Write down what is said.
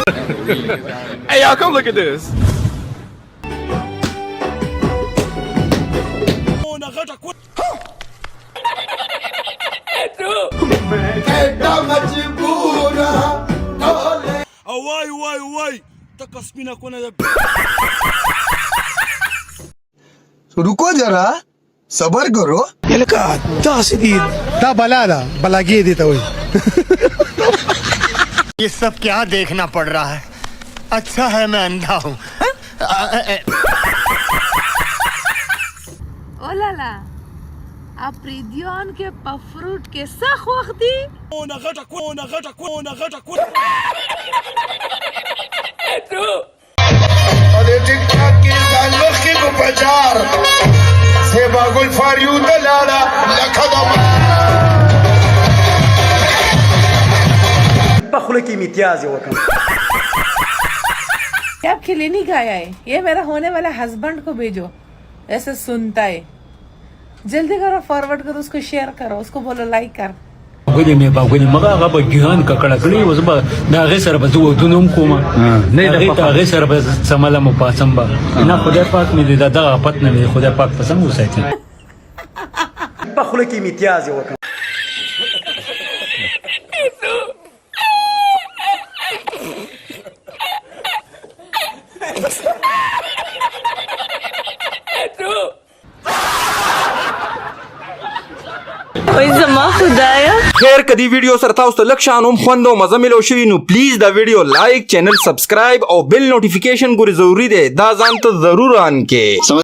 Hey, y'all, come look at this. रुको जरा सबर करो बलागी देता हुई ये सब क्या देखना पड़ रहा है? अच्छा है मैं अंधा हूँ। ओ लाला आप प्रीदियोन के पफ्रूट के सख वक्ती आपके लिए नहीं गाया है, ये मेरा होने वाला हस्बैंड को भेजो, ऐसे सुनता है। जल्दी करो, फॉरवर्ड करो, उसको शेयर करो, उसको बोलो लाइक कर। غوډې مې باغونی مګه هغه به ګهان ککړه کړی اوس به د هغې سره به زه ودونه هم کوم هغې سره به سمله مو پاسم به نه خدای پاک مې د دغه آفت نه مې خدای پاک په سم وساتي. په خوله کې امتیاز یې وکړ. خیر کدی ویډیو سره تاسو ته لږ شان هم خوند او مزه ملو شوي نو پلیز دا ویډیو لایک چینل سبسکرایب او بیل نوټیفیکیشن ګوري ضروری دی دا ځان ته ضرور آن کې